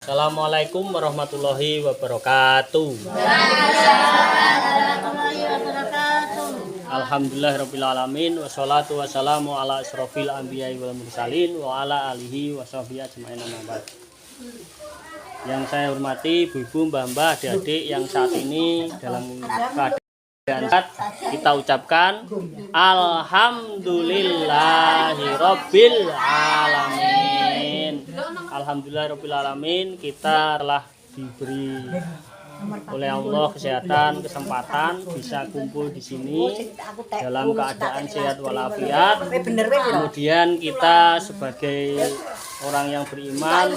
Assalamualaikum warahmatullahi wabarakatuh. Alhamdulillahirrabbilalamin. Wassalatu wassalamu ala asrofil anbiya'i wal mursalin wa ala alihi wa sahbihi ajma'in amma ba'd. Yang saya hormati ibu-ibu, mbah-mbah, adik-adik yang saat ini dalam keadaan sehat, kita ucapkan Alhamdulillahirabbil alamin. Alhamdulillahirrahmanirrahim, kita telah diberi oleh Allah kesehatan, kesempatan bisa kumpul di sini dalam keadaan sehat walafiat. Kemudian kita sebagai orang yang beriman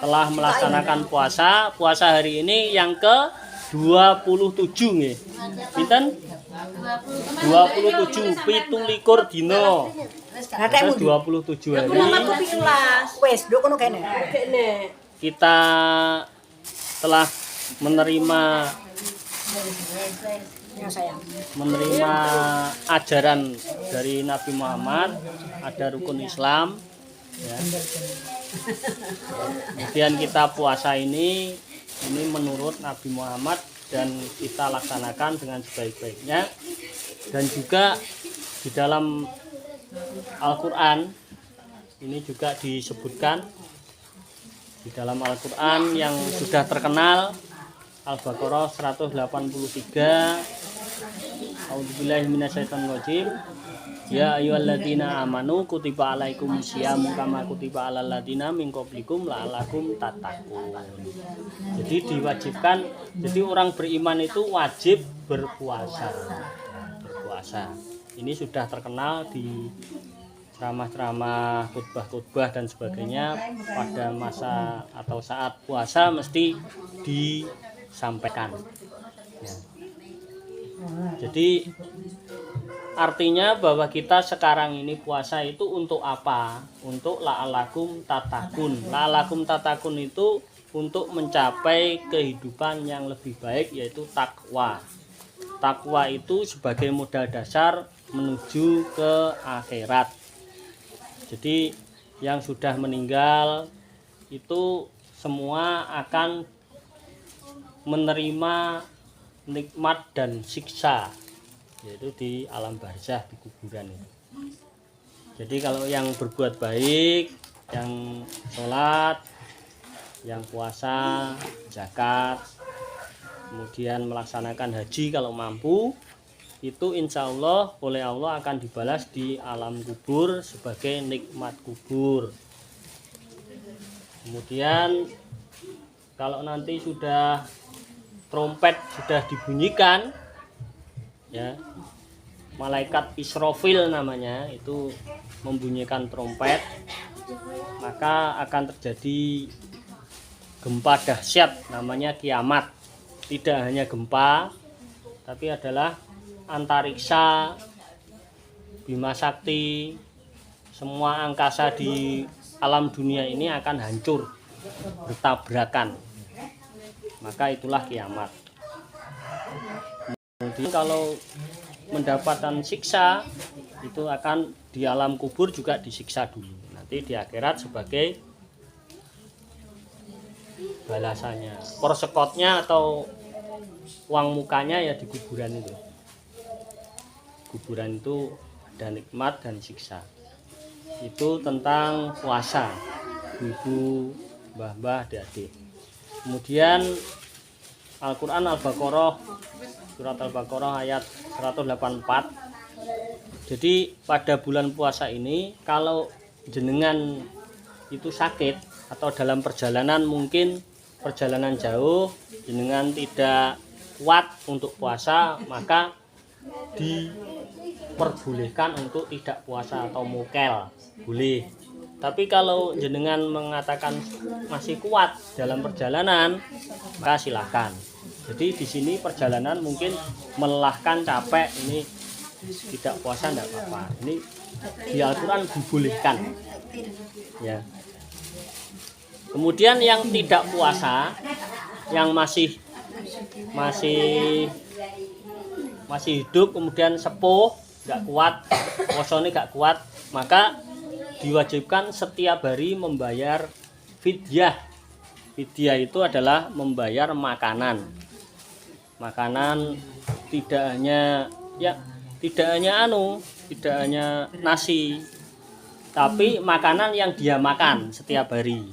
telah melaksanakan puasa. Puasa hari ini yang ke-27 nggih. Pinten? 27 17 dino. 27 hari kita telah menerima ajaran dari Nabi Muhammad, ada rukun Islam ya. Kemudian kita puasa ini menurut Nabi Muhammad dan kita laksanakan dengan sebaik-baiknya. Dan juga di dalam Al-Quran ini juga disebutkan di dalam Al-Quran yang sudah terkenal, Al-Baqarah 183. A'udzubillahi minasyaitonirrajim. Ya ayyuhalladzina amanu kutiba alaikumus syamu kama kutiba alal ladzina min qablikum la'allakum tattaqun. Jadi diwajibkan, jadi orang beriman itu wajib berpuasa. Ini sudah terkenal di ceramah-ceramah, khutbah-khutbah dan sebagainya. Pada masa atau saat puasa mesti disampaikan ya. Jadi artinya bahwa kita sekarang ini puasa itu untuk apa? Untuk la'alakum tatakun. La'alakum tatakun itu untuk mencapai kehidupan yang lebih baik, yaitu takwa. Takwa itu sebagai modal dasar menuju ke akhirat. Jadi yang sudah meninggal itu semua akan menerima nikmat dan siksa, yaitu di alam barzah, di kuburan itu. Jadi kalau yang berbuat baik, yang sholat, yang puasa, zakat, kemudian melaksanakan haji kalau mampu, itu insya Allah oleh Allah akan dibalas di alam kubur sebagai nikmat kubur. Kemudian kalau nanti sudah trompet sudah dibunyikan ya, malaikat Israfil namanya itu membunyikan trompet, maka akan terjadi gempa dahsyat namanya kiamat. Tidak hanya gempa, tapi adalah antariksa, Bima Sakti, semua angkasa di alam dunia ini akan hancur, bertabrakan. Maka itulah kiamat. Kemudian kalau mendapatkan siksa, itu akan di alam kubur juga disiksa dulu. Nanti di akhirat sebagai balasannya. Persekotnya atau uang mukanya ya di kuburan itu. Kuburan itu ada nikmat dan siksa. Itu tentang puasa, ibu, mbah-mbah, adik-adik. Kemudian Al-Quran Al-Baqarah, surat Al-Baqarah ayat 184. Jadi pada bulan puasa ini kalau jenengan itu sakit atau dalam perjalanan, mungkin perjalanan jauh, jenengan tidak kuat untuk puasa, maka diperbolehkan untuk tidak puasa atau mukel, boleh. Tapi kalau jenengan mengatakan masih kuat dalam perjalanan, maka silakan. Jadi di sini perjalanan mungkin melelahkan, capek, ini tidak puasa tidak apa-apa. Ini di Al-Quran dibolehkan ya. Kemudian yang tidak puasa, yang masih hidup, kemudian sepuh, nggak kuat, puasanya nggak kuat, maka diwajibkan setiap hari membayar fidyah Fidyah itu adalah membayar makanan. Makanan tidak hanya tidak hanya nasi, tapi makanan yang dia makan setiap hari.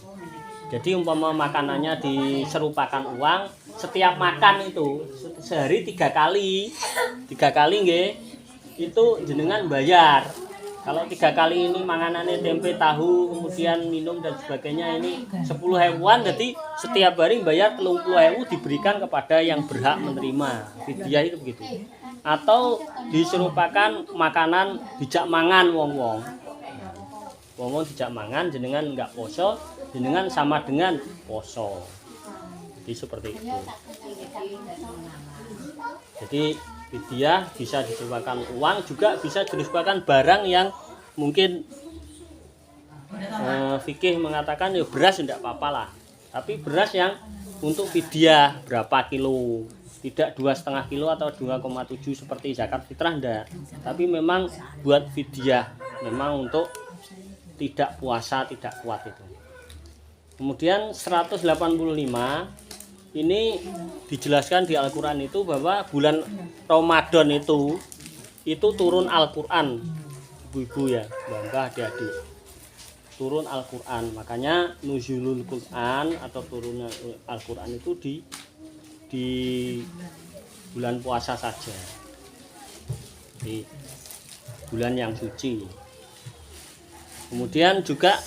Jadi umpama makanannya diserupakan uang, setiap makan itu sehari 3 kali nggih, itu jenengan bayar. Kalau 3 kali ini makanannya tempe, tahu, kemudian minum dan sebagainya, ini 10.000-an, jadi setiap hari bayar 30.000 diberikan kepada yang berhak menerima. Fidyah itu begitu. Atau diserupakan makanan dijak mangan wong-wong dijak mangan, jenengan enggak poso, jenengan sama dengan poso. Jadi seperti itu. Jadi fidyah bisa diserupakan uang, juga bisa diserupakan barang yang mungkin fikih mengatakan ya beras tidak apa-apa lah. Tapi beras yang untuk fidyah berapa kilo, tidak 2,5 kilo atau 2,7 seperti zakat fitrah enggak. Tapi memang buat fidyah, memang untuk tidak puasa, tidak kuat itu. Kemudian 185 ini dijelaskan di Al-Qur'an itu bahwa bulan Ramadan itu turun Al-Qur'an. Ibu-ibu ya, Mbah, adik-adik. Turun Al-Qur'an. Makanya nuzulul Qur'an atau turunnya Al-Qur'an itu di bulan puasa saja. Di bulan yang suci. Kemudian juga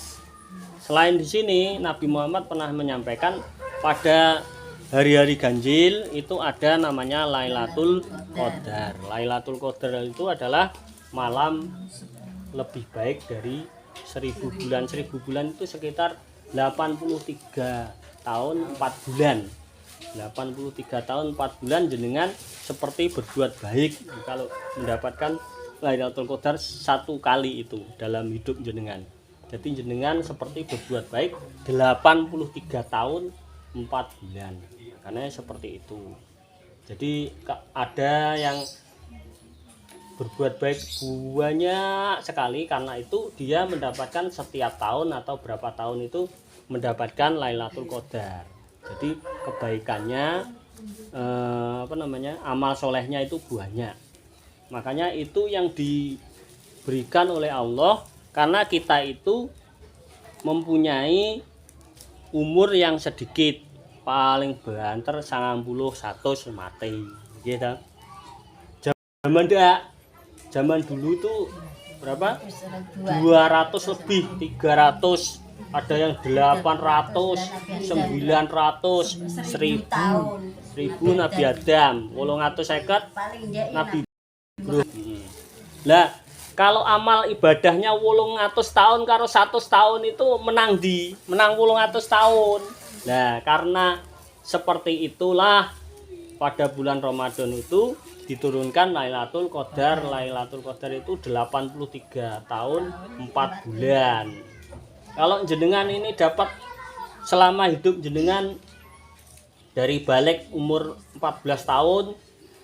selain di sini Nabi Muhammad pernah menyampaikan pada hari-hari ganjil itu ada namanya Lailatul Qadar. Lailatul Qadar itu adalah malam lebih baik dari 1000 bulan. 1000 bulan itu sekitar 83 tahun 4 bulan. 83 tahun 4 bulan jenengan seperti berbuat baik kalau mendapatkan Lailatul Qadar 1 kali itu dalam hidup jenengan. Jadi jenengan seperti berbuat baik 83 tahun 4 bulan. Karena seperti itu. Jadi ada yang berbuat baik banyak sekali, karena itu dia mendapatkan setiap tahun atau berapa tahun itu mendapatkan Lailatul Qadar. Jadi kebaikannya amal solehnya itu banyak. Makanya itu yang diberikan oleh Allah, karena kita itu mempunyai umur yang sedikit, paling banter 90-100 mati gitu. Zaman dulu tuh berapa? 200 lebih, 300, ada yang 800, 900, 1000 Nabi Adam, 850 Nabi Ibrahim. Lah kalau amal ibadahnya 800 tahun karo 100 tahun itu menang 800 tahun. Nah, karena seperti itulah pada bulan Ramadan itu diturunkan Lailatul Qadar. Lailatul Qadar itu 83 tahun 4 bulan. Kalau jenengan ini dapat selama hidup jenengan dari balik umur 14 tahun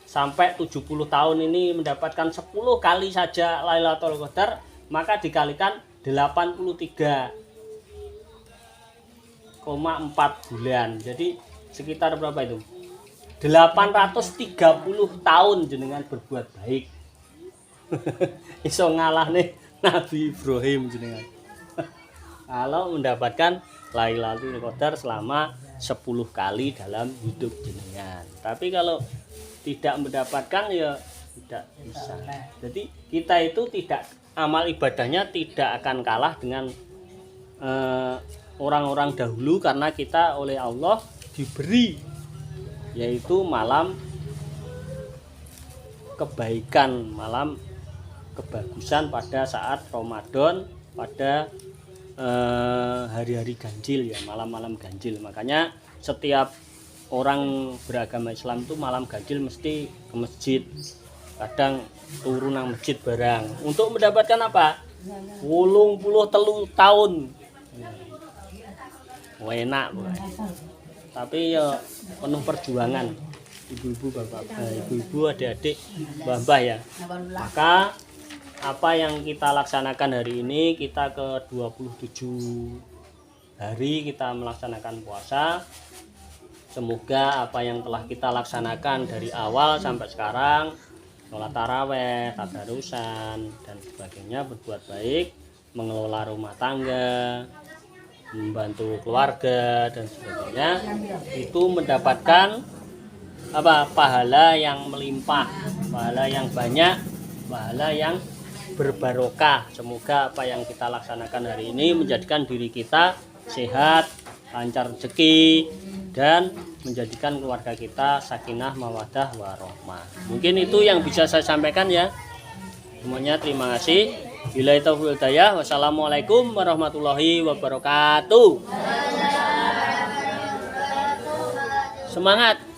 sampai 70 tahun ini mendapatkan 10 kali saja Lailatul Qadar, maka dikalikan 83,4 bulan. Jadi sekitar berapa itu? 830 tahun jenengan berbuat baik. Iso ngalah nih Nabi Ibrahim jenengan. Kalau mendapatkan Lailatul Qadar selama 10 kali dalam hidup jenengan. Tapi kalau tidak mendapatkan ya tidak bisa. Jadi kita itu tidak, amal ibadahnya tidak akan kalah dengan orang-orang dahulu, karena kita oleh Allah diberi yaitu malam kebaikan, malam kebagusan pada saat Ramadan, pada hari-hari ganjil ya, malam-malam ganjil. Makanya setiap orang beragama Islam itu malam ganjil mesti ke masjid, kadang turun nang masjid barang untuk mendapatkan apa? 83 tahun. Enak, tapi ya penuh perjuangan ibu-ibu, bapak, ibu-ibu, adik-adik, mbah-mbah ya. Maka apa yang kita laksanakan hari ini, kita ke 27 hari kita melaksanakan puasa. Semoga apa yang telah kita laksanakan dari awal sampai sekarang, sholat taraweh, tadarusan, dan sebagainya, berbuat baik, mengelola rumah tangga, membantu keluarga, dan sebagainya, itu mendapatkan pahala yang melimpah, pahala yang banyak, pahala yang berbarokah. Semoga apa yang kita laksanakan hari ini menjadikan diri kita sehat, lancar rezeki, dan menjadikan keluarga kita sakinah, mawaddah, warahmah. Mungkin itu yang bisa saya sampaikan ya. Semuanya terima kasih. Billahi taufiq wal hidayah. Wassalamualaikum warahmatullahi wabarakatuh. Semangat.